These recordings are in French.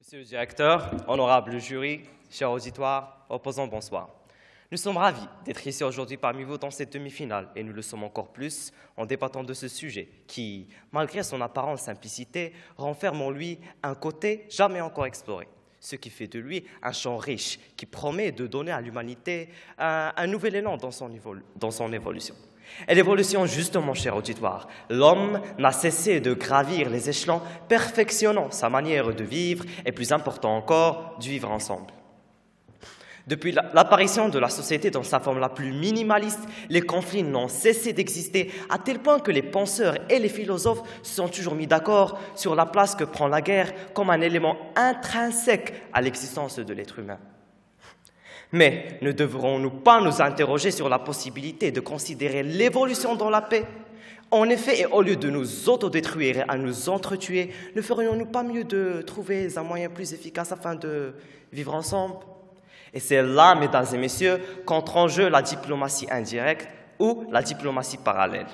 Monsieur le directeur, honorable jury, cher auditoire, opposants, bonsoir. Nous sommes ravis d'être ici aujourd'hui parmi vous dans cette demi-finale et nous le sommes encore plus en débattant de ce sujet qui, malgré son apparente simplicité, renferme en lui un côté jamais encore exploré. Ce qui fait de lui un champ riche qui promet de donner à l'humanité un nouvel élan dans son évolution. Et l'évolution, justement, cher auditoire, l'homme n'a cessé de gravir les échelons, perfectionnant sa manière de vivre et, plus important encore, de vivre ensemble. Depuis l'apparition de la société dans sa forme la plus minimaliste, les conflits n'ont cessé d'exister à tel point que les penseurs et les philosophes se sont toujours mis d'accord sur la place que prend la guerre comme un élément intrinsèque à l'existence de l'être humain. Mais ne devrons-nous pas nous interroger sur la possibilité de considérer l'évolution dans la paix? En effet, et au lieu de nous autodétruire et à nous entretuer, ne ferions-nous pas mieux de trouver un moyen plus efficace afin de vivre ensemble? Et c'est là, mesdames et messieurs, qu'entre en jeu la diplomatie indirecte ou la diplomatie parallèle.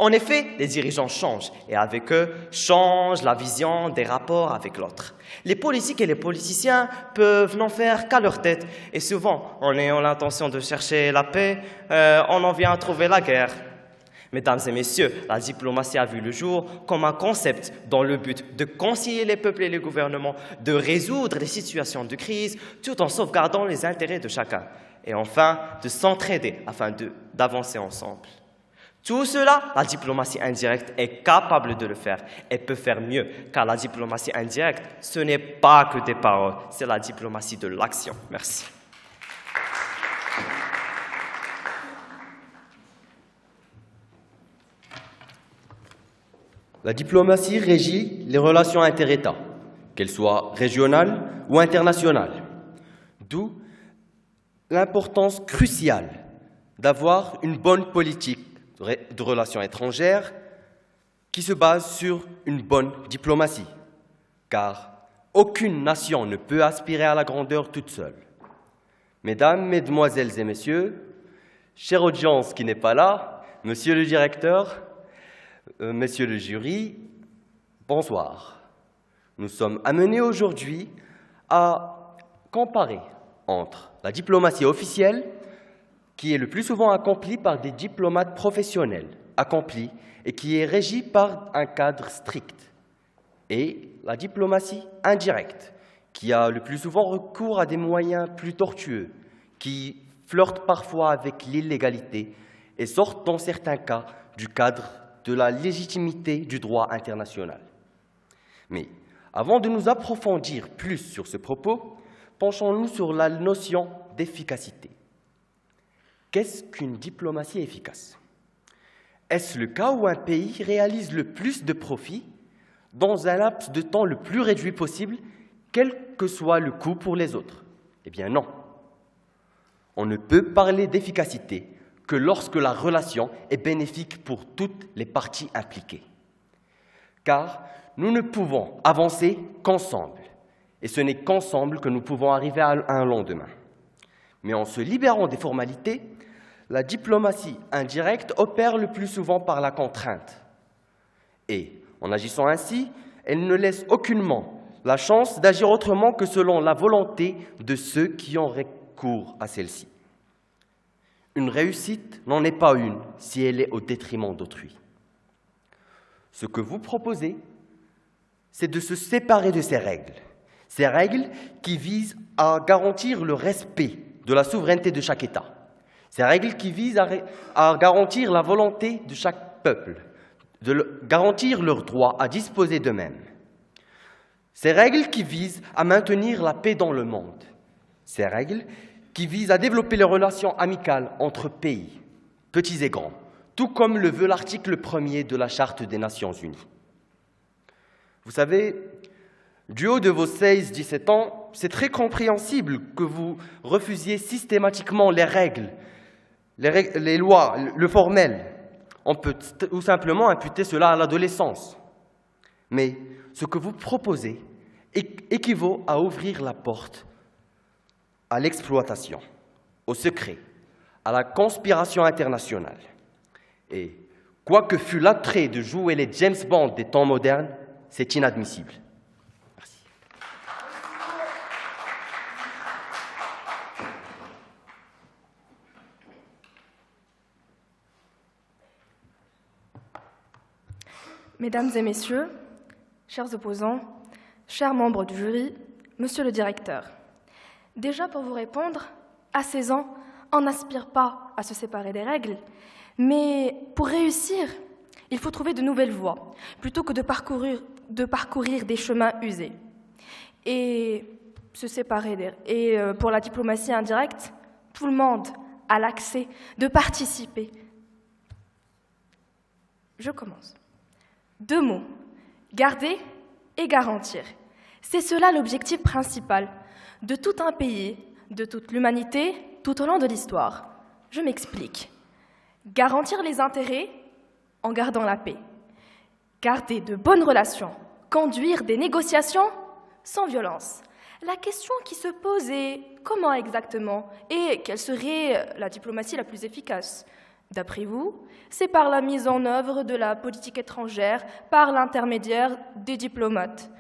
En effet, les dirigeants changent et avec eux change la vision des rapports avec l'autre. Les politiques et les politiciens peuvent n'en faire qu'à leur tête et souvent, en ayant l'intention de chercher la paix, on en vient à trouver la guerre. Mesdames et messieurs, la diplomatie a vu le jour comme un concept dans le but de concilier les peuples et les gouvernements, de résoudre les situations de crise tout en sauvegardant les intérêts de chacun et enfin de s'entraider afin d'avancer ensemble. Tout cela, la diplomatie indirecte est capable de le faire et peut faire mieux, car la diplomatie indirecte, ce n'est pas que des paroles, c'est la diplomatie de l'action. Merci. La diplomatie régit les relations inter-États, qu'elles soient régionales ou internationales. D'où l'importance cruciale d'avoir une bonne politique de relations étrangères qui se base sur une bonne diplomatie, car aucune nation ne peut aspirer à la grandeur toute seule. Mesdames, mesdemoiselles et messieurs, chère audience qui n'est pas là, monsieur le directeur, messieurs le jury, bonsoir. Nous sommes amenés aujourd'hui à comparer entre la diplomatie officielle, qui est le plus souvent accomplie par des diplomates professionnels, accomplis et qui est régie par un cadre strict, et la diplomatie indirecte, qui a le plus souvent recours à des moyens plus tortueux, qui flirtent parfois avec l'illégalité et sortent dans certains cas du cadre de la légitimité du droit international. Mais avant de nous approfondir plus sur ce propos, penchons-nous sur la notion d'efficacité. Qu'est-ce qu'une diplomatie efficace? Est-ce le cas où un pays réalise le plus de profits dans un laps de temps le plus réduit possible, quel que soit le coût pour les autres? Eh bien non. On ne peut parler d'efficacité que lorsque la relation est bénéfique pour toutes les parties impliquées. Car nous ne pouvons avancer qu'ensemble, et ce n'est qu'ensemble que nous pouvons arriver à un lendemain. Mais en se libérant des formalités, la diplomatie indirecte opère le plus souvent par la contrainte. Et en agissant ainsi, elle ne laisse aucunement la chance d'agir autrement que selon la volonté de ceux qui ont recours à celle-ci. Une réussite n'en est pas une si elle est au détriment d'autrui. Ce que vous proposez, c'est de se séparer de ces règles qui visent à garantir le respect de la souveraineté de chaque État, ces règles qui visent à garantir la volonté de chaque peuple, de garantir leur droit à disposer d'eux-mêmes, ces règles qui visent à maintenir la paix dans le monde, ces règles qui visent à développer les relations amicales entre pays, petits et grands, tout comme le veut l'article 1er de la Charte des Nations Unies. Vous savez, du haut de vos 16-17 ans, c'est très compréhensible que vous refusiez systématiquement les règles, les lois, le formel. On peut tout simplement imputer cela à l'adolescence. Mais ce que vous proposez équivaut à ouvrir la porte à l'exploitation, au secret, à la conspiration internationale. Et quoi que fût l'attrait de jouer les James Bond des temps modernes, c'est inadmissible. Merci. Mesdames et messieurs, chers opposants, chers membres du jury, monsieur le directeur, déjà pour vous répondre, à 16 ans, on n'aspire pas à se séparer des règles, mais pour réussir, il faut trouver de nouvelles voies, plutôt que de parcourir des chemins usés. Et pour la diplomatie indirecte, tout le monde a l'accès de participer. Je commence. 2 mots, garder et garantir. C'est cela l'objectif principal de tout un pays, de toute l'humanité, tout au long de l'histoire. Je m'explique. Garantir les intérêts en gardant la paix. Garder de bonnes relations. Conduire des négociations sans violence. La question qui se pose est comment exactement et quelle serait la diplomatie la plus efficace? D'après vous, c'est par la mise en œuvre de la politique étrangère, par l'intermédiaire des diplomates.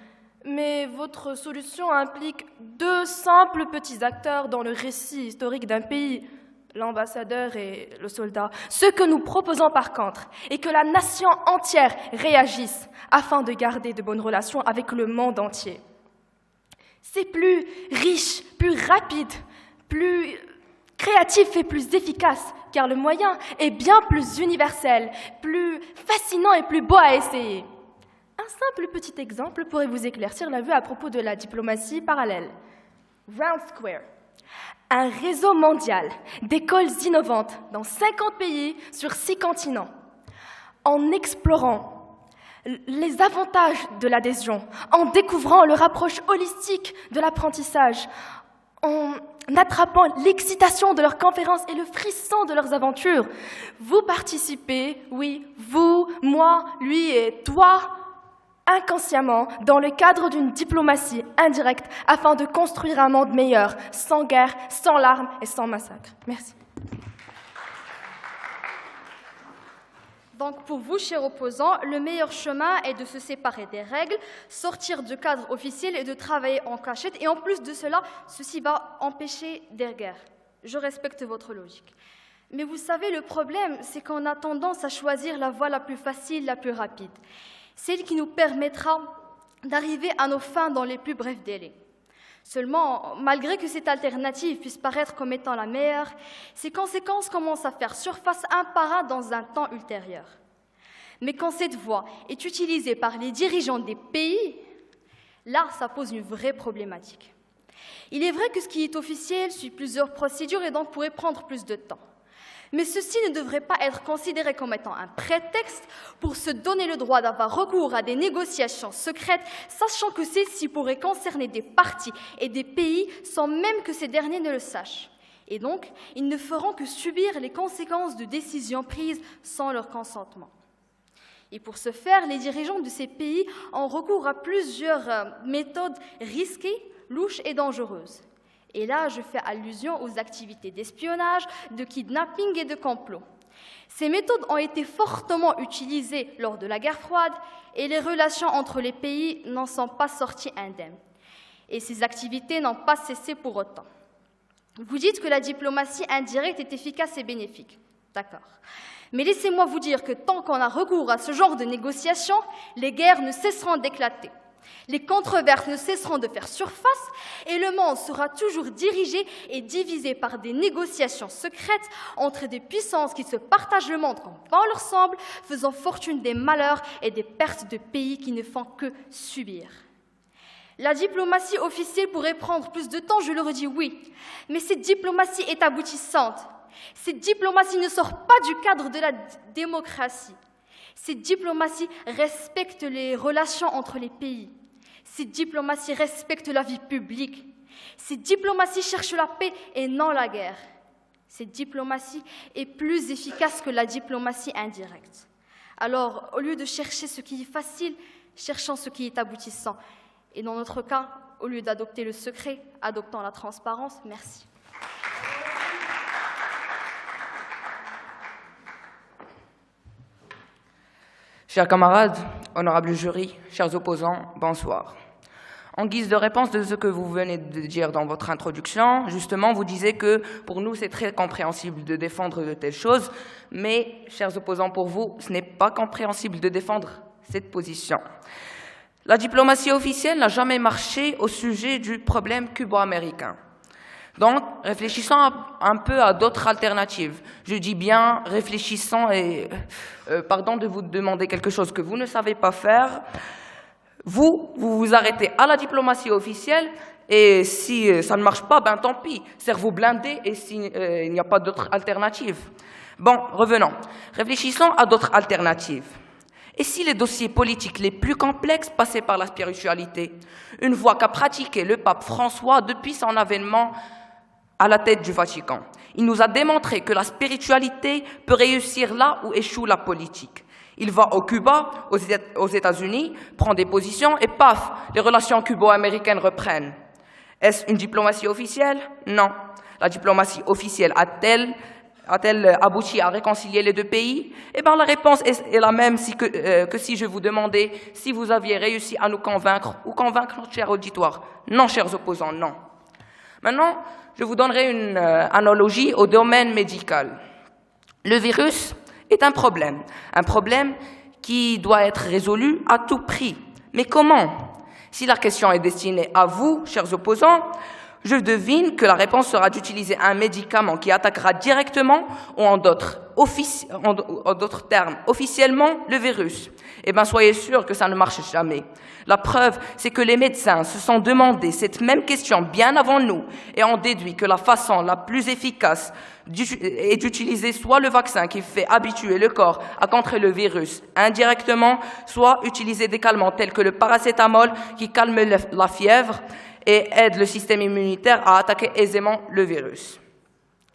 Mais votre solution implique 2 simples petits acteurs dans le récit historique d'un pays, l'ambassadeur et le soldat. Ce que nous proposons par contre est que la nation entière réagisse afin de garder de bonnes relations avec le monde entier. C'est plus riche, plus rapide, plus créatif et plus efficace, car le moyen est bien plus universel, plus fascinant et plus beau à essayer. Un simple petit exemple pourrait vous éclaircir la vue à propos de la diplomatie parallèle. Round Square, un réseau mondial d'écoles innovantes dans 50 pays sur 6 continents. En explorant les avantages de l'adhésion, en découvrant leur approche holistique de l'apprentissage, en attrapant l'excitation de leurs conférences et le frisson de leurs aventures, vous participez, oui, vous, moi, lui et toi, inconsciemment, dans le cadre d'une diplomatie indirecte afin de construire un monde meilleur, sans guerre, sans larmes et sans massacre. Merci. Donc pour vous, chers opposants, le meilleur chemin est de se séparer des règles, sortir du cadre officiel et de travailler en cachette. Et en plus de cela, ceci va empêcher des guerres. Je respecte votre logique. Mais vous savez, le problème, c'est qu'on a tendance à choisir la voie la plus facile, la plus rapide. Celle qui nous permettra d'arriver à nos fins dans les plus brefs délais. Seulement, malgré que cette alternative puisse paraître comme étant la meilleure, ses conséquences commencent à faire surface un par un dans un temps ultérieur. Mais quand cette voie est utilisée par les dirigeants des pays, là, ça pose une vraie problématique. Il est vrai que ce qui est officiel suit plusieurs procédures et donc pourrait prendre plus de temps. Mais ceci ne devrait pas être considéré comme étant un prétexte pour se donner le droit d'avoir recours à des négociations secrètes, sachant que celles-ci pourraient concerner des partis et des pays sans même que ces derniers ne le sachent. Et donc, ils ne feront que subir les conséquences de décisions prises sans leur consentement. Et pour ce faire, les dirigeants de ces pays ont recours à plusieurs méthodes risquées, louches et dangereuses. Et là, je fais allusion aux activités d'espionnage, de kidnapping et de complot. Ces méthodes ont été fortement utilisées lors de la guerre froide et les relations entre les pays n'en sont pas sorties indemnes. Et ces activités n'ont pas cessé pour autant. Vous dites que la diplomatie indirecte est efficace et bénéfique. D'accord. Mais laissez-moi vous dire que tant qu'on a recours à ce genre de négociations, les guerres ne cesseront d'éclater. Les controverses ne cesseront de faire surface et le monde sera toujours dirigé et divisé par des négociations secrètes entre des puissances qui se partagent le monde comme bon leur semble, faisant fortune des malheurs et des pertes de pays qui ne font que subir. La diplomatie officielle pourrait prendre plus de temps, je le redis, oui, mais cette diplomatie est aboutissante. Cette diplomatie ne sort pas du cadre de la démocratie. Cette diplomatie respecte les relations entre les pays. Cette diplomatie respecte la vie publique. Cette diplomatie cherche la paix et non la guerre. Cette diplomatie est plus efficace que la diplomatie indirecte. Alors, au lieu de chercher ce qui est facile, cherchons ce qui est aboutissant. Et dans notre cas, au lieu d'adopter le secret, adoptons la transparence. Merci. Chers camarades, honorables jury, chers opposants, bonsoir. En guise de réponse de ce que vous venez de dire dans votre introduction, justement, vous disiez que pour nous, c'est très compréhensible de défendre de telles choses, mais, chers opposants, pour vous, ce n'est pas compréhensible de défendre cette position. La diplomatie officielle n'a jamais marché au sujet du problème cubo-américain. Donc, réfléchissons un peu à d'autres alternatives. Je dis bien réfléchissons et pardon de vous demander quelque chose que vous ne savez pas faire. Vous vous arrêtez à la diplomatie officielle et si ça ne marche pas, ben tant pis, cerveau blindé et s'il n'y a pas d'autre alternative. Bon, revenons. Réfléchissons à d'autres alternatives. Et si les dossiers politiques les plus complexes passaient par la spiritualité, une voie qu'a pratiquée le pape François depuis son avènement à la tête du Vatican. Il nous a démontré que la spiritualité peut réussir là où échoue la politique. Il va au Cuba, aux États-Unis, prend des positions et paf, les relations cubo-américaines reprennent. Est-ce une diplomatie officielle? Non. La diplomatie officielle a-t-elle abouti à réconcilier les deux pays? Eh bien, la réponse est la même que si je vous demandais si vous aviez réussi à nous convaincre ou convaincre notre cher auditoire. Non, chers opposants, non. Maintenant, je vous donnerai une analogie au domaine médical. Le virus est un problème qui doit être résolu à tout prix. Mais comment? Si la question est destinée à vous, chers opposants, je devine que la réponse sera d'utiliser un médicament qui attaquera directement ou en d'autres termes, officiellement, le virus. Eh bien, soyez sûrs que ça ne marche jamais. La preuve, c'est que les médecins se sont demandé cette même question bien avant nous et ont déduit que la façon la plus efficace est d'utiliser soit le vaccin qui fait habituer le corps à contrer le virus indirectement, soit utiliser des calmants tels que le paracétamol qui calme la fièvre et aide le système immunitaire à attaquer aisément le virus.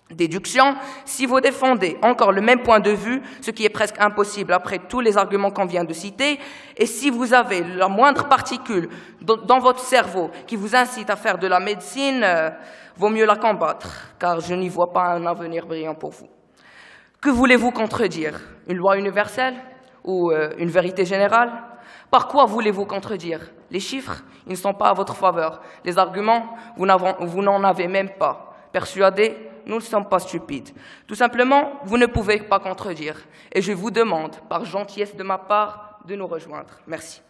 Déduction, si vous défendez encore le même point de vue, ce qui est presque impossible après tous les arguments qu'on vient de citer, et si vous avez la moindre particule dans votre cerveau qui vous incite à faire de la médecine, vaut mieux la combattre, car je n'y vois pas un avenir brillant pour vous. Que voulez-vous contredire? Une loi universelle ou une vérité générale? Par quoi voulez-vous contredire? Les chiffres, ils ne sont pas à votre faveur. Les arguments, vous n'en avez même pas. Persuadés, nous ne sommes pas stupides. Tout simplement, vous ne pouvez pas contredire. Et je vous demande, par gentillesse de ma part, de nous rejoindre. Merci.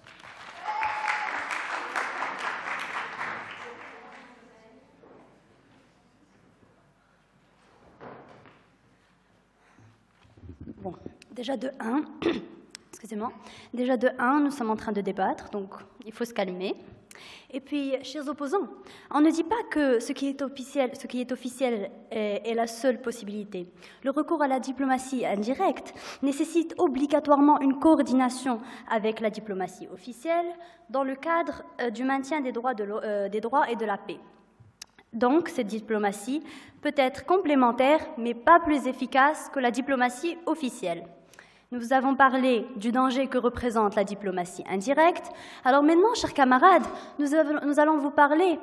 Bon, déjà de 1, excusez-moi, nous sommes en train de débattre, donc il faut se calmer. Et puis, chers opposants, on ne dit pas que ce qui est officiel est la seule possibilité. Le recours à la diplomatie indirecte nécessite obligatoirement une coordination avec la diplomatie officielle dans le cadre du maintien des droits et de la paix. Donc, cette diplomatie peut être complémentaire, mais pas plus efficace que la diplomatie officielle. Nous avons parlé du danger que représente la diplomatie indirecte. Alors maintenant, chers camarades, nous allons vous parler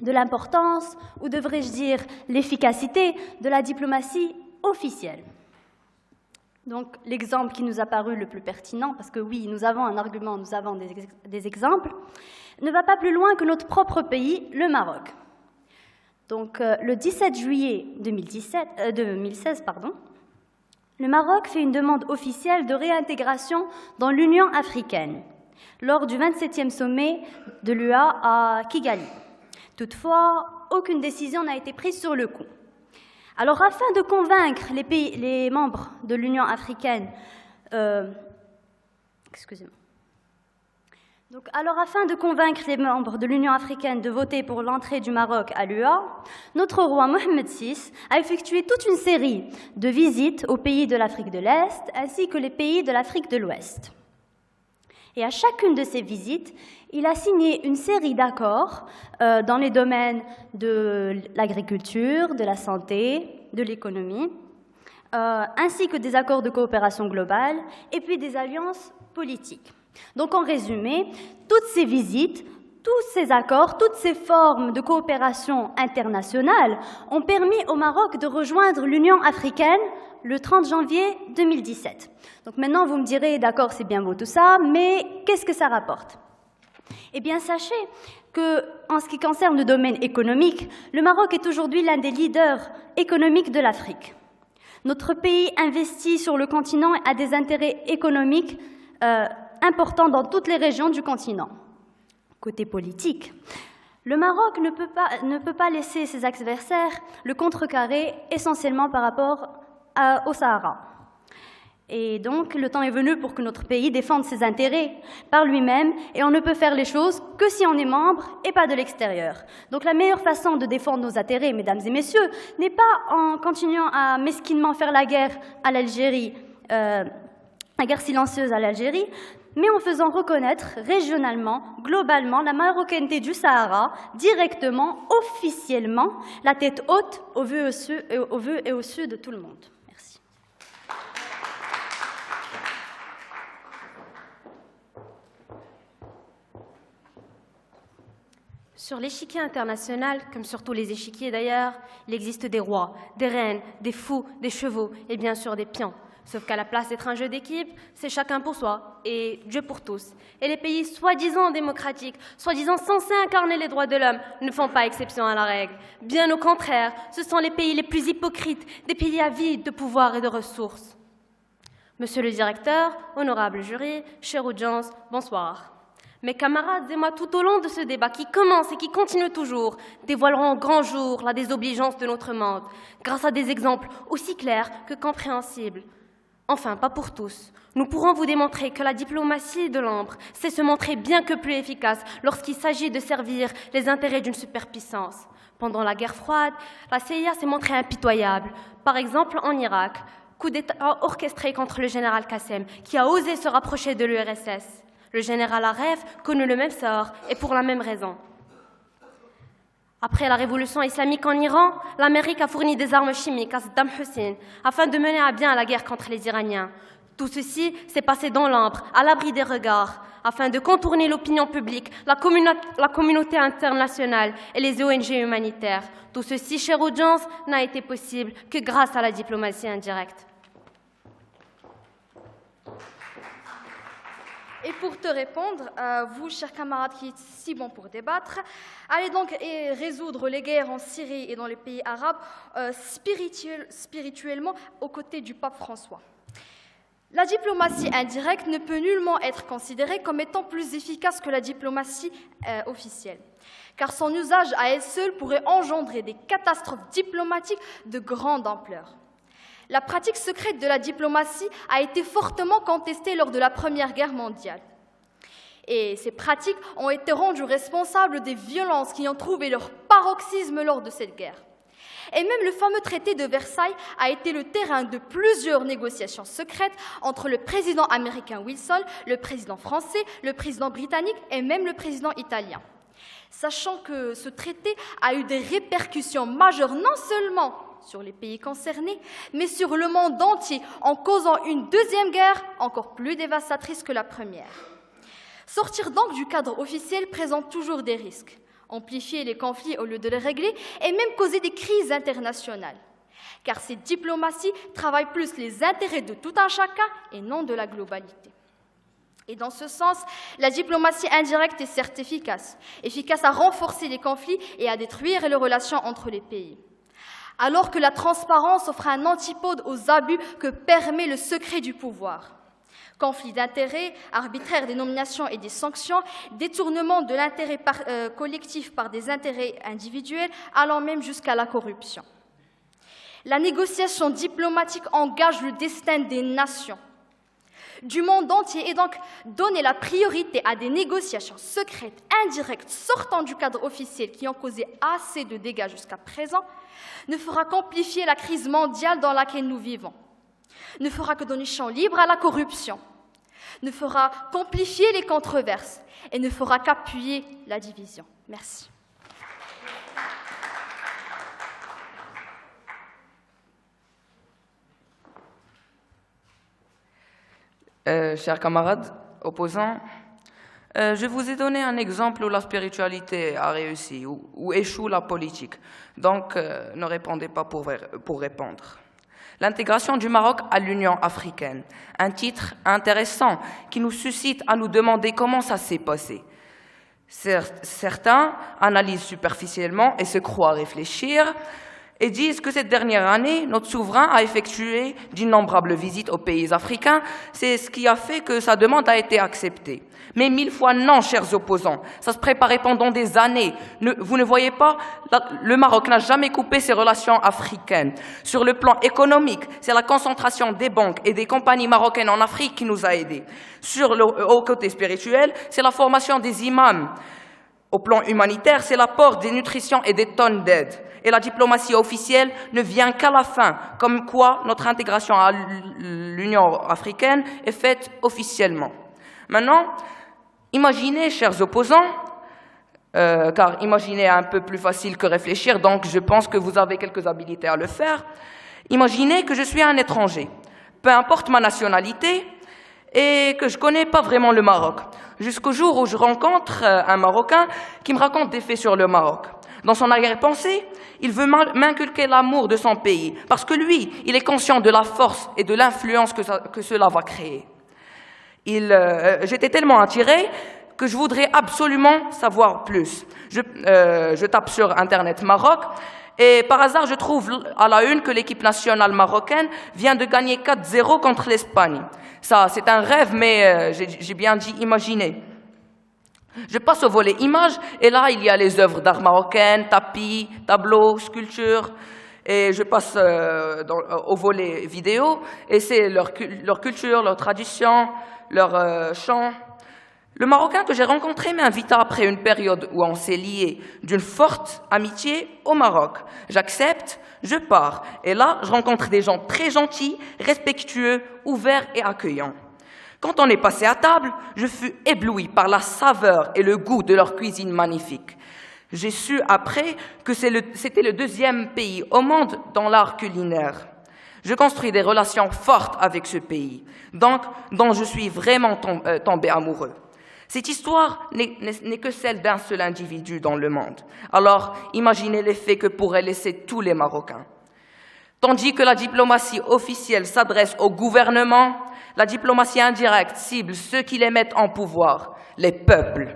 de l'importance, ou devrais-je dire l'efficacité, de la diplomatie officielle. Donc, l'exemple qui nous a paru le plus pertinent, parce que oui, nous avons un argument, nous avons des exemples, ne va pas plus loin que notre propre pays, le Maroc. Donc, le 17 juillet 2016, le Maroc fait une demande officielle de réintégration dans l'Union africaine lors du 27e sommet de l'UA à Kigali. Toutefois, aucune décision n'a été prise sur le coup. Alors, afin de convaincre les membres de l'Union africaine, afin de convaincre les membres de l'Union africaine de voter pour l'entrée du Maroc à l'UA, notre roi Mohamed VI a effectué toute une série de visites aux pays de l'Afrique de l'Est ainsi que les pays de l'Afrique de l'Ouest. Et à chacune de ces visites, il a signé une série d'accords dans les domaines de l'agriculture, de la santé, de l'économie, ainsi que des accords de coopération globale et puis des alliances politiques. Donc, en résumé, toutes ces visites, tous ces accords, toutes ces formes de coopération internationale ont permis au Maroc de rejoindre l'Union africaine le 30 janvier 2017. Donc maintenant, vous me direz, d'accord, c'est bien beau tout ça, mais qu'est-ce que ça rapporte? Eh bien, sachez qu'en ce qui concerne le domaine économique, le Maroc est aujourd'hui l'un des leaders économiques de l'Afrique. Notre pays investit sur le continent à des intérêts économiques important dans toutes les régions du continent. Côté politique, le Maroc ne peut pas laisser ses adversaires le contrecarrer essentiellement par rapport au Sahara. Et donc, le temps est venu pour que notre pays défende ses intérêts par lui-même, et on ne peut faire les choses que si on est membre et pas de l'extérieur. Donc la meilleure façon de défendre nos intérêts, mesdames et messieurs, n'est pas en continuant à mesquinement faire la guerre à l'Algérie, la guerre silencieuse à l'Algérie, mais en faisant reconnaître régionalement, globalement, la marocanité du Sahara, directement, officiellement, la tête haute au vu et au su de tout le monde. Merci. Sur l'échiquier international, comme sur tous les échiquiers d'ailleurs, il existe des rois, des reines, des fous, des chevaux et bien sûr des pions. Sauf qu'à la place d'être un jeu d'équipe, c'est chacun pour soi et Dieu pour tous. Et les pays soi-disant démocratiques, soi-disant censés incarner les droits de l'homme, ne font pas exception à la règle. Bien au contraire, ce sont les pays les plus hypocrites, des pays avides de pouvoir et de ressources. Monsieur le directeur, honorable jury, chère audience, bonsoir. Mes camarades et moi, tout au long de ce débat qui commence et qui continue toujours, dévoileront au grand jour la désobligeance de notre monde, grâce à des exemples aussi clairs que compréhensibles. Enfin, pas pour tous. Nous pourrons vous démontrer que la diplomatie de l'ombre sait se montrer bien que plus efficace lorsqu'il s'agit de servir les intérêts d'une superpuissance. Pendant la guerre froide, la CIA s'est montrée impitoyable. Par exemple, en Irak, coup d'État orchestré contre le général Qassem, qui a osé se rapprocher de l'URSS. Le général Aref connut le même sort, et pour la même raison. Après la révolution islamique en Iran, l'Amérique a fourni des armes chimiques à Saddam Hussein afin de mener à bien la guerre contre les Iraniens. Tout ceci s'est passé dans l'ombre, à l'abri des regards, afin de contourner l'opinion publique, la communauté internationale et les ONG humanitaires. Tout ceci, chère audience, n'a été possible que grâce à la diplomatie indirecte. Et pour te répondre, vous, chers camarades qui êtes si bons pour débattre, allez donc résoudre les guerres en Syrie et dans les pays arabes spirituellement aux côtés du pape François. La diplomatie indirecte ne peut nullement être considérée comme étant plus efficace que la diplomatie officielle, car son usage à elle seule pourrait engendrer des catastrophes diplomatiques de grande ampleur. La pratique secrète de la diplomatie a été fortement contestée lors de la Première Guerre mondiale. Et ces pratiques ont été rendues responsables des violences qui ont trouvé leur paroxysme lors de cette guerre. Et même le fameux traité de Versailles a été le terrain de plusieurs négociations secrètes entre le président américain Wilson, le président français, le président britannique et même le président italien. Sachant que ce traité a eu des répercussions majeures non seulement sur les pays concernés, mais sur le monde entier, en causant une deuxième guerre encore plus dévastatrice que la première. Sortir donc du cadre officiel présente toujours des risques, amplifier les conflits au lieu de les régler et même causer des crises internationales. Car cette diplomatie travaille plus les intérêts de tout un chacun et non de la globalité. Et dans ce sens, la diplomatie indirecte est certes efficace à renforcer les conflits et à détruire les relations entre les pays. Alors que la transparence offre un antipode aux abus que permet le secret du pouvoir. Conflits d'intérêts, arbitraire des nominations et des sanctions, détournement de l'intérêt collectif par des intérêts individuels, allant même jusqu'à la corruption. La négociation diplomatique engage le destin des nations, du monde entier, et donc donner la priorité à des négociations secrètes, indirectes, sortant du cadre officiel qui ont causé assez de dégâts jusqu'à présent, ne fera qu'amplifier la crise mondiale dans laquelle nous vivons, ne fera que donner champ libre à la corruption, ne fera qu'amplifier les controverses et ne fera qu'appuyer la division. Merci. Chers camarades opposants, je vous ai donné un exemple où la spiritualité a réussi, où échoue la politique. Donc, ne répondez pas pour répondre. L'intégration du Maroc à l'Union africaine, un titre intéressant qui nous suscite à nous demander comment ça s'est passé. Certains analysent superficiellement et se croient réfléchir, et disent que cette dernière année, notre souverain a effectué d'innombrables visites aux pays africains. C'est ce qui a fait que sa demande a été acceptée. Mais 1000 fois non, chers opposants. Ça se préparait pendant des années. Vous ne voyez pas, le Maroc n'a jamais coupé ses relations africaines. Sur le plan économique, c'est la concentration des banques et des compagnies marocaines en Afrique qui nous a aidés. Au côté spirituel, c'est la formation des imams. Au plan humanitaire, c'est l'apport des nutritions et des tonnes d'aide. Et la diplomatie officielle ne vient qu'à la fin, comme quoi notre intégration à l'Union africaine est faite officiellement. Maintenant, imaginez, chers opposants, car imaginer est un peu plus facile que réfléchir, donc je pense que vous avez quelques habilités à le faire. Imaginez que je suis un étranger, peu importe ma nationalité, et que je ne connais pas vraiment le Maroc, jusqu'au jour où je rencontre un Marocain qui me raconte des faits sur le Maroc. Dans son arrière-pensée, il veut m'inculquer l'amour de son pays, parce que lui, il est conscient de la force et de l'influence que cela va créer. J'étais tellement attiré que je voudrais absolument savoir plus. Je tape sur Internet Maroc, et par hasard, je trouve à la une que l'équipe nationale marocaine vient de gagner 4-0 contre l'Espagne. Ça, c'est un rêve, mais j'ai bien dit imaginer. Je passe au volet images, et là, il y a les œuvres d'art marocaines, tapis, tableaux, sculptures, et je passe au volet vidéo, et c'est leur culture, leur tradition, leur chant. Le Marocain que j'ai rencontré m'invita après une période où on s'est lié d'une forte amitié au Maroc. J'accepte, je pars, et là, je rencontre des gens très gentils, respectueux, ouverts et accueillants. Quand on est passé à table, je fus ébloui par la saveur et le goût de leur cuisine magnifique. J'ai su après que c'était le deuxième pays au monde dans l'art culinaire. Je construis des relations fortes avec ce pays, donc dont je suis vraiment tombé amoureux. Cette histoire n'est que celle d'un seul individu dans le monde. Alors, imaginez l'effet que pourraient laisser tous les Marocains. Tandis que la diplomatie officielle s'adresse au gouvernement, la diplomatie indirecte cible ceux qui les mettent en pouvoir, les peuples.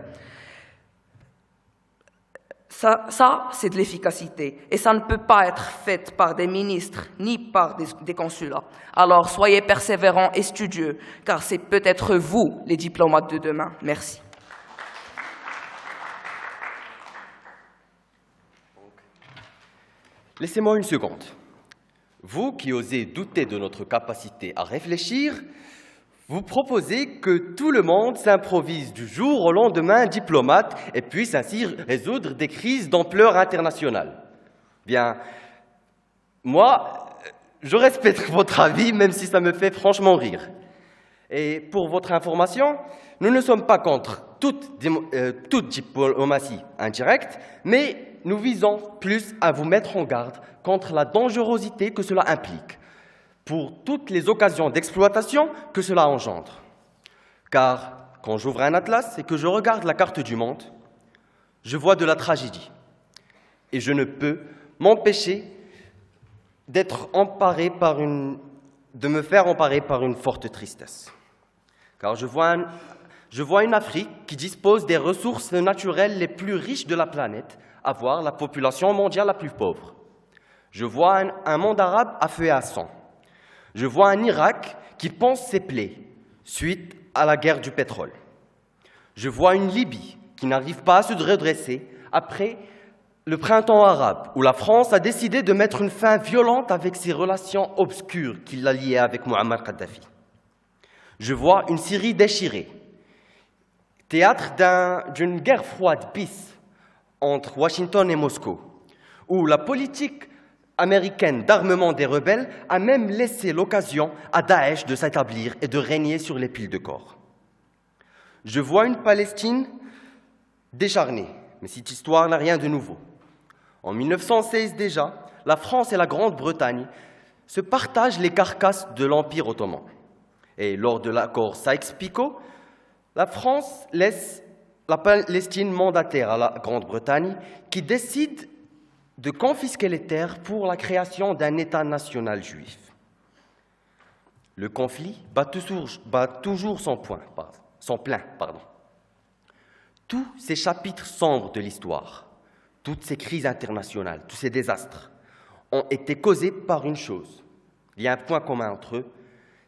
Ça, c'est de l'efficacité. Et ça ne peut pas être fait par des ministres ni par des consulats. Alors, soyez persévérants et studieux, car c'est peut-être vous, les diplomates de demain. Merci. Laissez-moi une seconde. Vous qui osez douter de notre capacité à réfléchir, vous proposez que tout le monde s'improvise du jour au lendemain diplomate et puisse ainsi résoudre des crises d'ampleur internationale. Bien, moi, je respecte votre avis, même si ça me fait franchement rire. Et pour votre information, nous ne sommes pas contre toute diplomatie indirecte, mais nous visons plus à vous mettre en garde contre la dangerosité que cela implique, pour toutes les occasions d'exploitation que cela engendre. Car quand j'ouvre un atlas et que je regarde la carte du monde, je vois de la tragédie. Et je ne peux m'empêcher de me faire emparer par une forte tristesse. Car je vois une Afrique qui dispose des ressources naturelles les plus riches de la planète, à voir la population mondiale la plus pauvre. Je vois un monde arabe à feu et à sang. Je vois un Irak qui pense ses plaies suite à la guerre du pétrole. Je vois une Libye qui n'arrive pas à se redresser après le printemps arabe, où la France a décidé de mettre une fin violente avec ses relations obscures qui la liaient avec Muammar Kadhafi. Je vois une Syrie déchirée, théâtre d'une guerre froide bis entre Washington et Moscou, où la politique américaine d'armement des rebelles a même laissé l'occasion à Daesh de s'établir et de régner sur les piles de corps. Je vois une Palestine décharnée, mais cette histoire n'a rien de nouveau. En 1916 déjà, la France et la Grande-Bretagne se partagent les carcasses de l'Empire ottoman. Et lors de l'accord Sykes-Picot, la France laisse la Palestine mandataire à la Grande-Bretagne qui décide de confisquer les terres pour la création d'un État national juif. Le conflit bat toujours son plein. Tous ces chapitres sombres de l'histoire, toutes ces crises internationales, tous ces désastres, ont été causés par une chose. Il y a un point commun entre eux,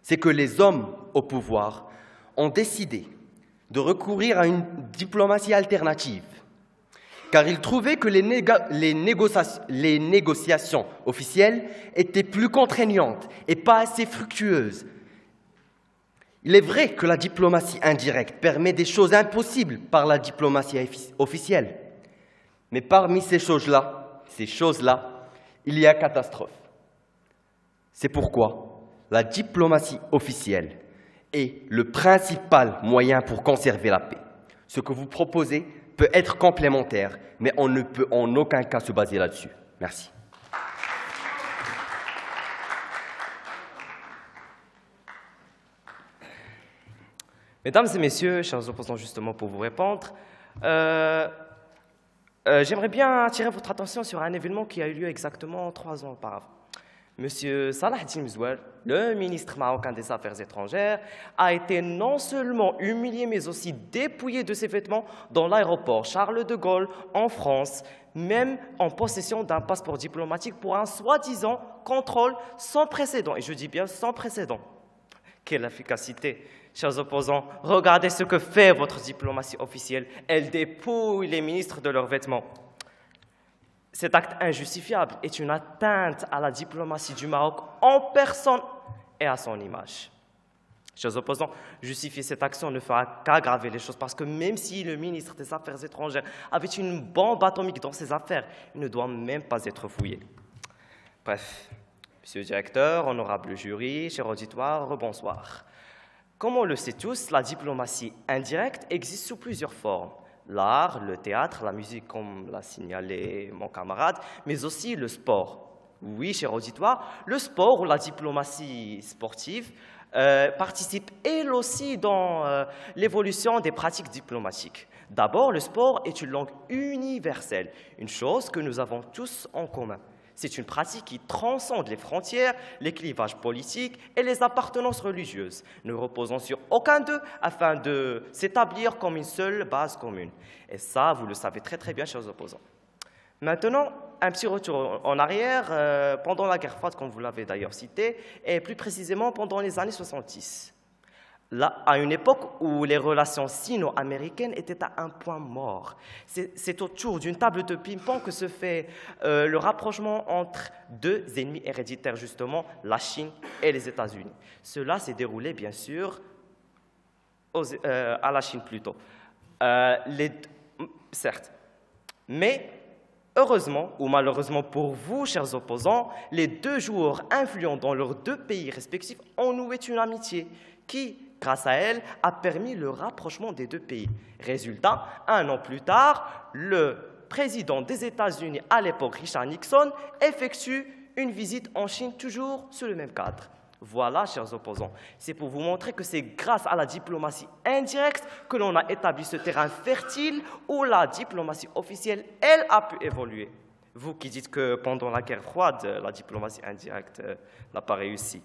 c'est que les hommes au pouvoir ont décidé de recourir à une diplomatie alternative, car ils trouvaient que les négociations officielles étaient plus contraignantes et pas assez fructueuses. Il est vrai que la diplomatie indirecte permet des choses impossibles par la diplomatie officielle, mais parmi ces choses-là, il y a catastrophe. C'est pourquoi la diplomatie officielle est le principal moyen pour conserver la paix. Ce que vous proposez peut être complémentaire, mais on ne peut en aucun cas se baser là-dessus. Merci. Mesdames et messieurs, chers opposants, justement pour vous répondre, j'aimerais bien attirer votre attention sur un événement qui a eu lieu exactement 3 ans auparavant. Monsieur Salah Mzouel, le ministre marocain des Affaires étrangères, a été non seulement humilié, mais aussi dépouillé de ses vêtements dans l'aéroport Charles de Gaulle en France, même en possession d'un passeport diplomatique pour un soi-disant contrôle sans précédent. Et je dis bien sans précédent. Quelle efficacité! Chers opposants, regardez ce que fait votre diplomatie officielle. Elle dépouille les ministres de leurs vêtements. Cet acte injustifiable est une atteinte à la diplomatie du Maroc en personne et à son image. Chers opposants, justifier cette action ne fera qu'aggraver les choses parce que même si le ministre des Affaires étrangères avait une bombe atomique dans ses affaires, il ne doit même pas être fouillé. Bref, monsieur le directeur, honorable jury, cher auditoire, rebonsoir. Comme on le sait tous, la diplomatie indirecte existe sous plusieurs formes. L'art, le théâtre, la musique, comme l'a signalé mon camarade, mais aussi le sport. Oui, cher auditoire, le sport ou la diplomatie sportive participe elle aussi dans l'évolution des pratiques diplomatiques. D'abord, le sport est une langue universelle, une chose que nous avons tous en commun. C'est une pratique qui transcende les frontières, les clivages politiques et les appartenances religieuses, ne reposant sur aucun d'eux afin de s'établir comme une seule base commune. Et ça, vous le savez très très bien, chers opposants. Maintenant, un petit retour en arrière, pendant la guerre froide, comme vous l'avez d'ailleurs cité, et plus précisément pendant les années 70. Là, à une époque où les relations sino-américaines étaient à un point mort. C'est autour d'une table de ping-pong que se fait le rapprochement entre 2 ennemis héréditaires, justement, la Chine et les États-Unis. Cela s'est déroulé, bien sûr, à la Chine plutôt. Certes. Mais, heureusement ou malheureusement pour vous, chers opposants, les 2 joueurs influents dans leurs 2 pays respectifs ont noué une amitié qui, grâce à elle, a permis le rapprochement des 2 pays. Résultat, 1 an plus tard, le président des États-Unis à l'époque, Richard Nixon, effectue une visite en Chine, toujours sous le même cadre. Voilà, chers opposants, c'est pour vous montrer que c'est grâce à la diplomatie indirecte que l'on a établi ce terrain fertile où la diplomatie officielle, elle, a pu évoluer. Vous qui dites que pendant la guerre froide, la diplomatie indirecte n'a pas réussi.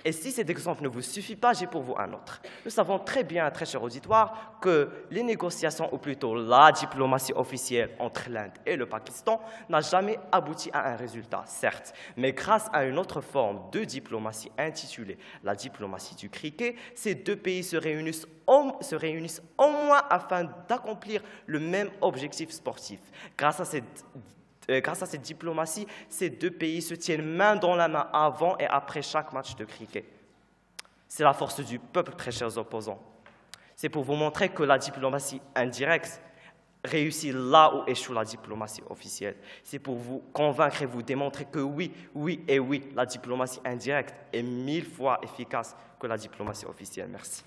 Et si cet exemple ne vous suffit pas, j'ai pour vous un autre. Nous savons très bien, très cher auditoire, que les négociations, ou plutôt la diplomatie officielle entre l'Inde et le Pakistan, n'a jamais abouti à un résultat, certes. Mais grâce à une autre forme de diplomatie intitulée la diplomatie du cricket, ces 2 pays se réunissent au moins afin d'accomplir le même objectif sportif. Grâce à cette diplomatie, ces 2 pays se tiennent main dans la main avant et après chaque match de cricket. C'est la force du peuple, très chers opposants. C'est pour vous montrer que la diplomatie indirecte réussit là où échoue la diplomatie officielle. C'est pour vous convaincre et vous démontrer que oui, la diplomatie indirecte est 1000 fois efficace que la diplomatie officielle. Merci.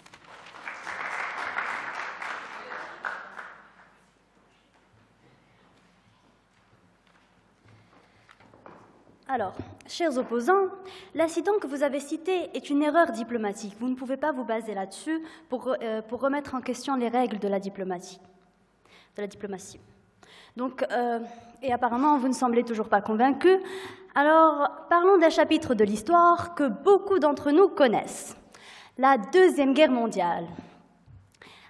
Alors, chers opposants, l'incident que vous avez cité est une erreur diplomatique. Vous ne pouvez pas vous baser là-dessus pour remettre en question les règles de la diplomatie. Donc, et apparemment, vous ne semblez toujours pas convaincus. Alors, parlons d'un chapitre de l'histoire que beaucoup d'entre nous connaissent, la Deuxième Guerre mondiale.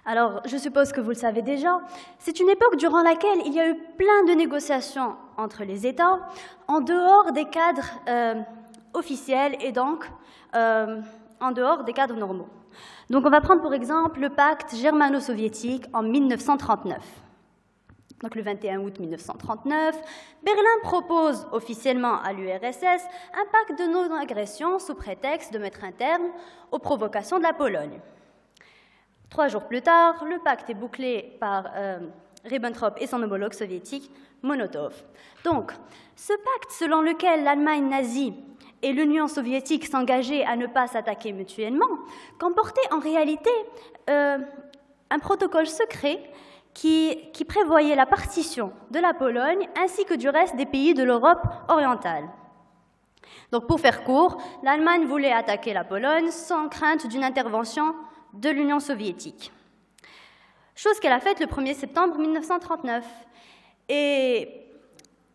Alors, je suppose que vous le savez déjà, c'est une époque durant laquelle il y a eu plein de négociations entre les États, en dehors des cadres officiels et donc en dehors des cadres normaux. Donc on va prendre pour exemple le pacte germano-soviétique en 1939. Donc le 21 août 1939, Berlin propose officiellement à l'URSS un pacte de non-agression sous prétexte de mettre un terme aux provocations de la Pologne. 3 jours plus tard, le pacte est bouclé par Ribbentrop et son homologue soviétique, Molotov. Donc, ce pacte selon lequel l'Allemagne nazie et l'Union soviétique s'engageaient à ne pas s'attaquer mutuellement comportait en réalité un protocole secret qui prévoyait la partition de la Pologne ainsi que du reste des pays de l'Europe orientale. Donc, pour faire court, l'Allemagne voulait attaquer la Pologne sans crainte d'une intervention de l'Union soviétique. Chose qu'elle a faite le 1er septembre 1939. Et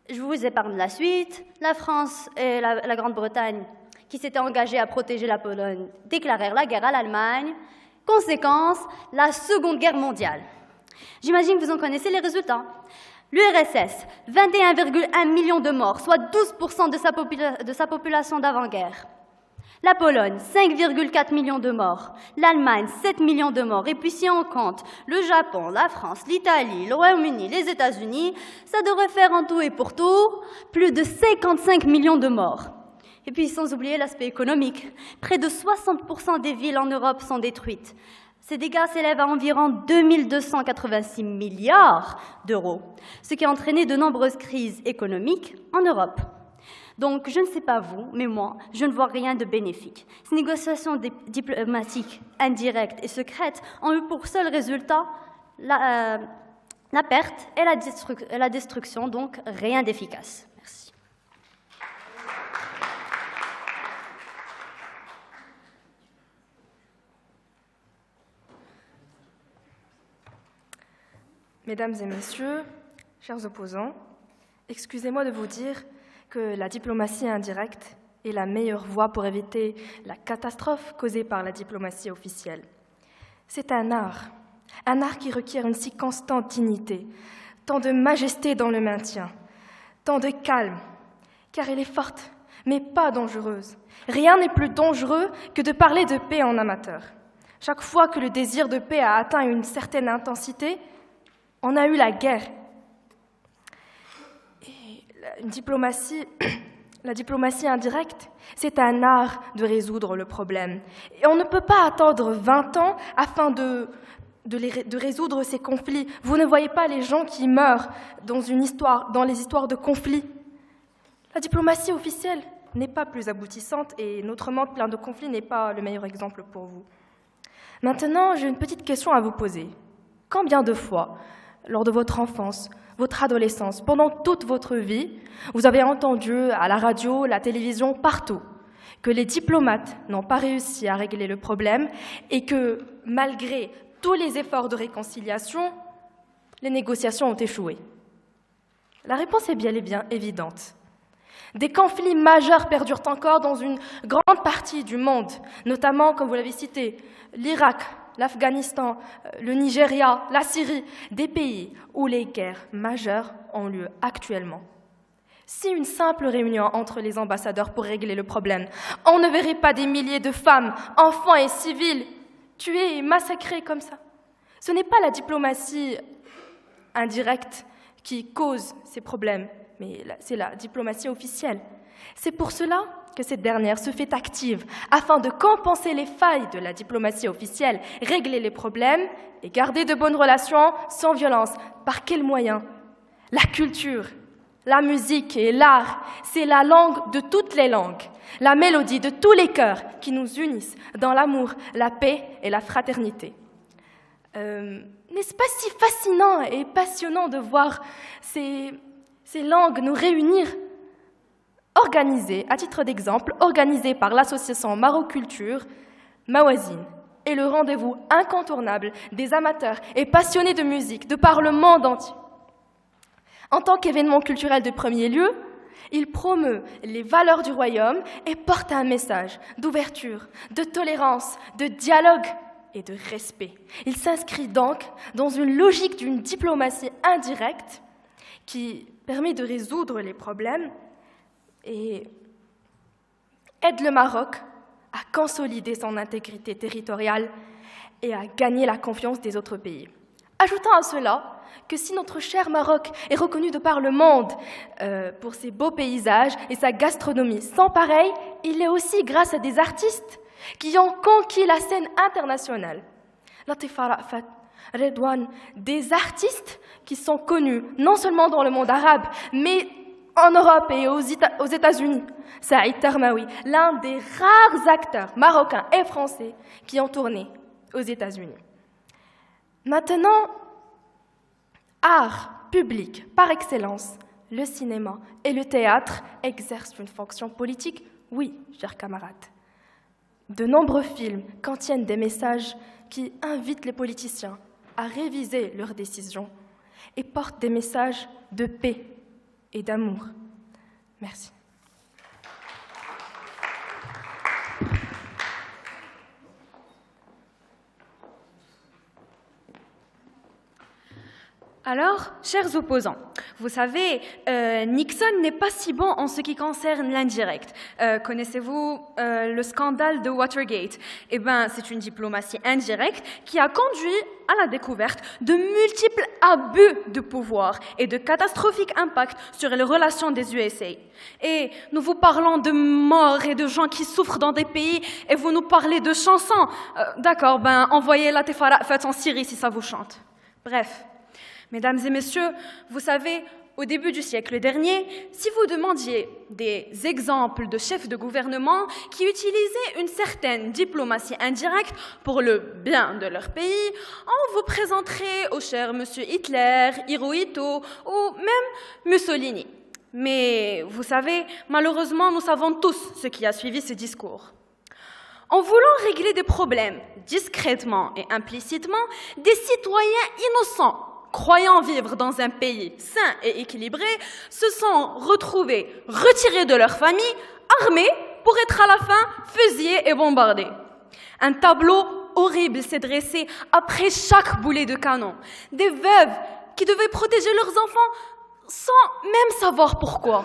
je vous épargne la suite. La France et la Grande-Bretagne, qui s'étaient engagées à protéger la Pologne, déclarèrent la guerre à l'Allemagne. Conséquence, la Seconde Guerre mondiale. J'imagine que vous en connaissez les résultats. L'URSS, 21,1 millions de morts, soit 12% de sa population d'avant-guerre. La Pologne, 5,4 millions de morts. L'Allemagne, 7 millions de morts. Et puis si on compte le Japon, la France, l'Italie, le Royaume-Uni, les États-Unis, ça devrait faire en tout et pour tout plus de 55 millions de morts. Et puis sans oublier l'aspect économique. Près de 60% des villes en Europe sont détruites. Ces dégâts s'élèvent à environ 2286 milliards d'euros, ce qui a entraîné de nombreuses crises économiques en Europe. Donc, je ne sais pas vous, mais moi, je ne vois rien de bénéfique. Ces négociations diplomatiques, indirectes et secrètes ont eu pour seul résultat la perte et la destruction, donc rien d'efficace. Merci. Mesdames et messieurs, chers opposants, excusez-moi de vous dire que la diplomatie indirecte est la meilleure voie pour éviter la catastrophe causée par la diplomatie officielle. C'est un art qui requiert une si constante dignité, tant de majesté dans le maintien, tant de calme, car elle est forte, mais pas dangereuse. Rien n'est plus dangereux que de parler de paix en amateur. Chaque fois que le désir de paix a atteint une certaine intensité, on a eu la guerre. La diplomatie indirecte, c'est un art de résoudre le problème. Et on ne peut pas attendre 20 ans afin de résoudre ces conflits. Vous ne voyez pas les gens qui meurent dans les histoires de conflits. La diplomatie officielle n'est pas plus aboutissante et notre monde plein de conflits n'est pas le meilleur exemple pour vous. Maintenant, j'ai une petite question à vous poser. Combien de fois, lors de votre enfance, votre adolescence, pendant toute votre vie, vous avez entendu à la radio, la télévision, partout, que les diplomates n'ont pas réussi à régler le problème et que, malgré tous les efforts de réconciliation, les négociations ont échoué. La réponse est bel et bien évidente. Des conflits majeurs perdurent encore dans une grande partie du monde, notamment, comme vous l'avez cité, l'Irak, l'Afghanistan, le Nigeria, la Syrie, des pays où les guerres majeures ont lieu actuellement. Si une simple réunion entre les ambassadeurs pour régler le problème, on ne verrait pas des milliers de femmes, enfants et civils tués et massacrés comme ça. Ce n'est pas la diplomatie indirecte qui cause ces problèmes, mais c'est la diplomatie officielle. C'est pour cela que cette dernière se fait active, afin de compenser les failles de la diplomatie officielle, régler les problèmes et garder de bonnes relations sans violence. Par quels moyens? La culture, la musique et l'art, c'est la langue de toutes les langues, la mélodie de tous les cœurs qui nous unissent dans l'amour, la paix et la fraternité. N'est-ce pas si fascinant et passionnant de voir ces langues nous réunir? Organisé, à titre d'exemple, organisé par l'association Maroculture, Mawazine, est le rendez-vous incontournable des amateurs et passionnés de musique de par le monde entier. En tant qu'événement culturel de premier lieu, il promeut les valeurs du royaume et porte un message d'ouverture, de tolérance, de dialogue et de respect. Il s'inscrit donc dans une logique d'une diplomatie indirecte qui permet de résoudre les problèmes et aide le Maroc à consolider son intégrité territoriale et à gagner la confiance des autres pays. Ajoutons à cela que si notre cher Maroc est reconnu de par le monde pour ses beaux paysages et sa gastronomie sans pareil, il l'est aussi grâce à des artistes qui ont conquis la scène internationale. Latifa Rafat, Redouane, des artistes qui sont connus non seulement dans le monde arabe, mais en Europe et aux États-Unis. Saïd Tarmaoui, l'un des rares acteurs marocains et français qui ont tourné aux États-Unis. Maintenant, art public par excellence, le cinéma et le théâtre exercent une fonction politique, oui, chers camarades. De nombreux films contiennent des messages qui invitent les politiciens à réviser leurs décisions et portent des messages de paix et d'amour. Merci. Alors, chers opposants, vous savez, Nixon n'est pas si bon en ce qui concerne l'indirect. Connaissez-vous le scandale de Watergate? Eh bien, c'est une diplomatie indirecte qui a conduit à la découverte de multiples abus de pouvoir et de catastrophiques impacts sur les relations des USA. Et nous vous parlons de morts et de gens qui souffrent dans des pays et vous nous parlez de chansons. D'accord, ben envoyez Latifa Rafat en Syrie si ça vous chante. Bref. Mesdames et messieurs, vous savez, au début du siècle dernier, si vous demandiez des exemples de chefs de gouvernement qui utilisaient une certaine diplomatie indirecte pour le bien de leur pays, on vous présenterait au cher monsieur Hitler, Hirohito ou même Mussolini. Mais vous savez, malheureusement, nous savons tous ce qui a suivi ce discours. En voulant régler des problèmes discrètement et implicitement, des citoyens innocents croyant vivre dans un pays sain et équilibré, se sont retrouvés retirés de leur famille, armés pour être à la fin fusillés et bombardés. Un tableau horrible s'est dressé après chaque boulet de canon. Des veuves qui devaient protéger leurs enfants sans même savoir pourquoi.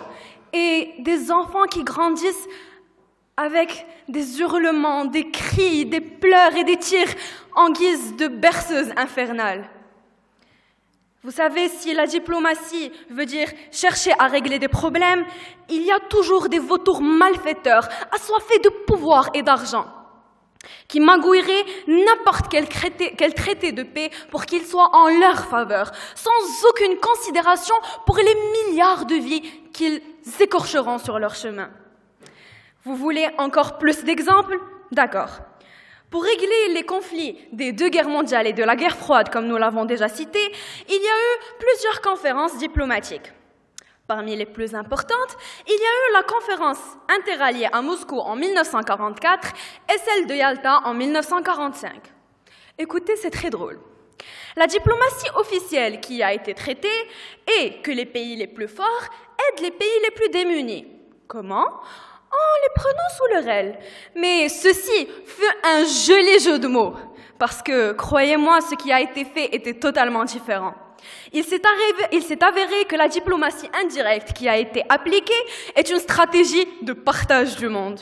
Et des enfants qui grandissent avec des hurlements, des cris, des pleurs et des tirs en guise de berceuse infernale. Vous savez, si la diplomatie veut dire chercher à régler des problèmes, il y a toujours des vautours malfaiteurs, assoiffés de pouvoir et d'argent, qui magouilleraient n'importe quel traité de paix pour qu'il soit en leur faveur, sans aucune considération pour les milliards de vies qu'ils écorcheront sur leur chemin. Vous voulez encore plus d'exemples? D'accord. Pour régler les conflits des 2 guerres mondiales et de la guerre froide, comme nous l'avons déjà cité, il y a eu plusieurs conférences diplomatiques. Parmi les plus importantes, il y a eu la conférence interalliée à Moscou en 1944 et celle de Yalta en 1945. Écoutez, c'est très drôle. La diplomatie officielle qui a été traitée est que les pays les plus forts aident les pays les plus démunis. Comment ? En les prenant sous leur aile. Mais ceci fut un joli jeu de mots, parce que, croyez-moi, ce qui a été fait était totalement différent. Il s'est avéré que la diplomatie indirecte qui a été appliquée est une stratégie de partage du monde.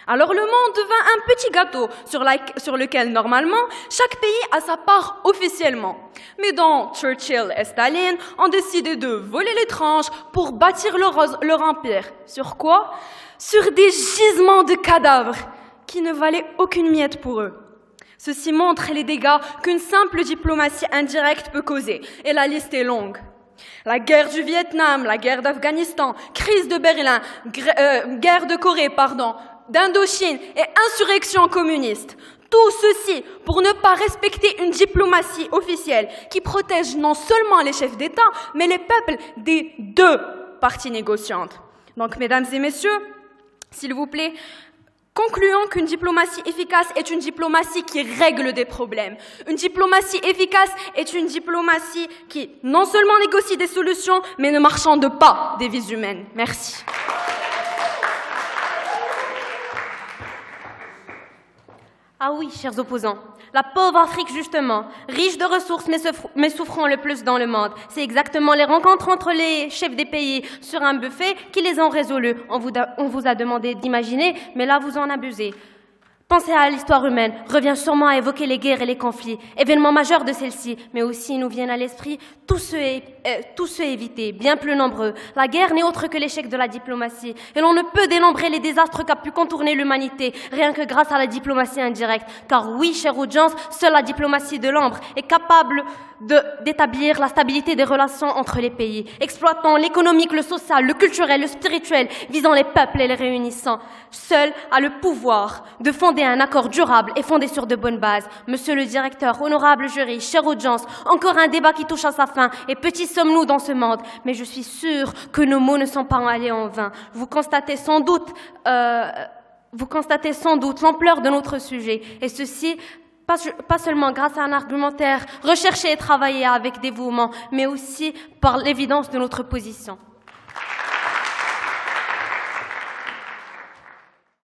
Alors le monde devint un petit gâteau sur lequel, normalement, chaque pays a sa part officiellement. Mais dont Churchill et Staline ont décidé de voler les tranches pour bâtir leur empire. Sur quoi ? Sur des gisements de cadavres qui ne valaient aucune miette pour eux. Ceci montre les dégâts qu'une simple diplomatie indirecte peut causer, et la liste est longue. La guerre du Vietnam, la guerre d'Afghanistan, crise de Berlin, guerre de Corée, d'Indochine et insurrection communiste. Tout ceci pour ne pas respecter une diplomatie officielle qui protège non seulement les chefs d'État, mais les peuples des 2 parties négociantes. Donc, mesdames et messieurs, s'il vous plaît, concluons qu'une diplomatie efficace est une diplomatie qui règle des problèmes. Une diplomatie efficace est une diplomatie qui non seulement négocie des solutions, mais ne marchande pas des vies humaines. Merci. Ah oui, chers opposants, la pauvre Afrique justement, riche de ressources mais souffrant le plus dans le monde. C'est exactement les rencontres entre les chefs des pays sur un buffet qui les ont résolus. On vous a demandé d'imaginer, mais là vous en abusez. Penser à l'histoire humaine revient sûrement à évoquer les guerres et les conflits, événements majeurs de celles-ci, mais aussi nous viennent à l'esprit tous ceux évités, bien plus nombreux. La guerre n'est autre que l'échec de la diplomatie, et l'on ne peut dénombrer les désastres qu'a pu contourner l'humanité, rien que grâce à la diplomatie indirecte. Car oui, chère audience, seule la diplomatie de l'ombre est capable d'établir la stabilité des relations entre les pays, exploitant l'économique, le social, le culturel, le spirituel, visant les peuples et les réunissant. Seule a le pouvoir de fonder un accord durable et fondé sur de bonnes bases. Monsieur le directeur, honorable jury, chère audience, encore un débat qui touche à sa fin, et petits sommes-nous dans ce monde, mais je suis sûre que nos mots ne sont pas allés en vain. Vous constatez sans doute l'ampleur de notre sujet, et ceci pas seulement grâce à un argumentaire recherché et travaillé avec dévouement, mais aussi par l'évidence de notre position.